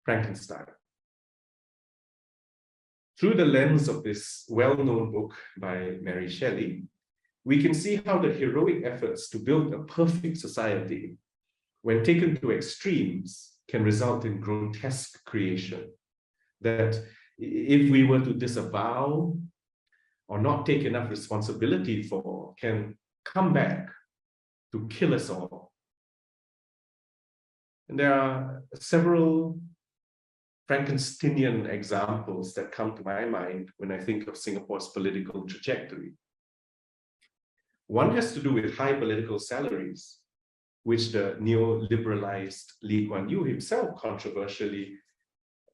Frankenstein. Through the lens of this well-known book by Mary Shelley, we can see how the heroic efforts to build a perfect society, when taken to extremes, can result in grotesque creation that, if we were to disavow or not take enough responsibility for, can come back to kill us all. And there are several Frankensteinian examples that come to my mind when I think of Singapore's political trajectory. One has to do with high political salaries, which the neoliberalized Lee Kuan Yew himself controversially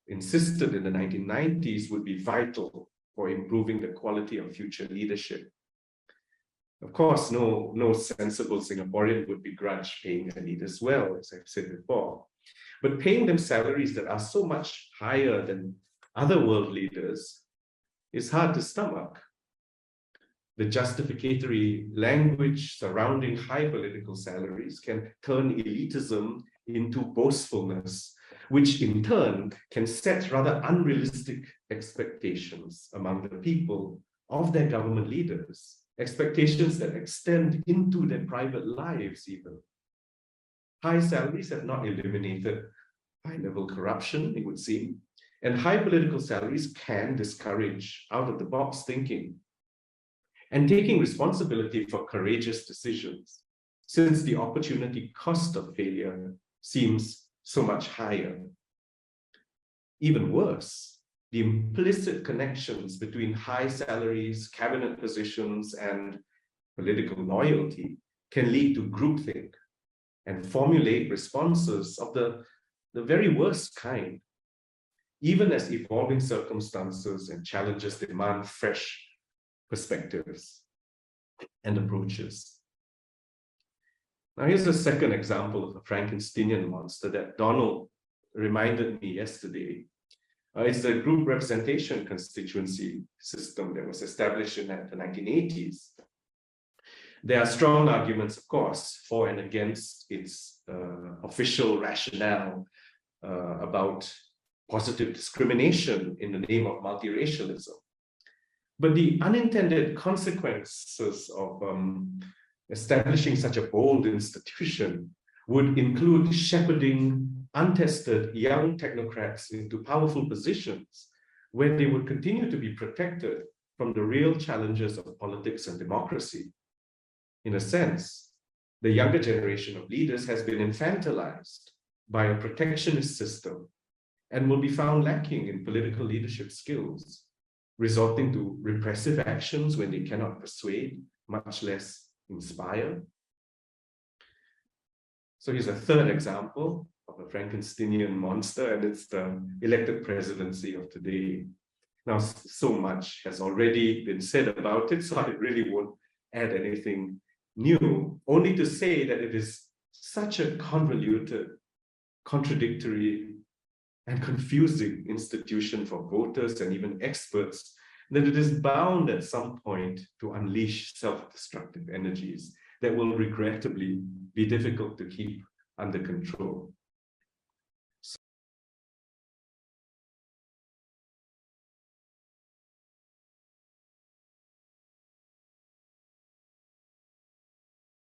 insisted in the 1990s would be vital for improving the quality of future leadership. Of course, no sensible Singaporean would begrudge paying their leaders well, as I've said before. But paying them salaries that are so much higher than other world leaders is hard to stomach. The justificatory language surrounding high political salaries can turn elitism into boastfulness, which in turn can set rather unrealistic expectations among the people of their government leaders, expectations that extend into their private lives even. High salaries have not eliminated high-level corruption, it would seem, and high political salaries can discourage out-of-the-box thinking and taking responsibility for courageous decisions, since the opportunity cost of failure seems so much higher. Even worse, the implicit connections between high salaries, cabinet positions, and political loyalty can lead to groupthink and formulate responses of the very worst kind, even as evolving circumstances and challenges demand fresh perspectives and approaches. Now, here's a second example of a Frankensteinian monster that Donald reminded me yesterday. It's the group representation constituency system that was established in the 1980s. There are strong arguments, of course, for and against its official rationale about positive discrimination in the name of multiracialism. But the unintended consequences of establishing such a bold institution would include shepherding untested young technocrats into powerful positions where they would continue to be protected from the real challenges of politics and democracy. In a sense, the younger generation of leaders has been infantilized by a protectionist system and will be found lacking in political leadership skills, resorting to repressive actions when they cannot persuade, much less inspire. So here's a third example of a Frankensteinian monster, and it's the elected presidency of today. Now, so much has already been said about it, so I really won't add anything new, only to say that it is such a convoluted, contradictory, and confusing institution for voters and even experts that it is bound at some point to unleash self-destructive energies that will regrettably be difficult to keep under control.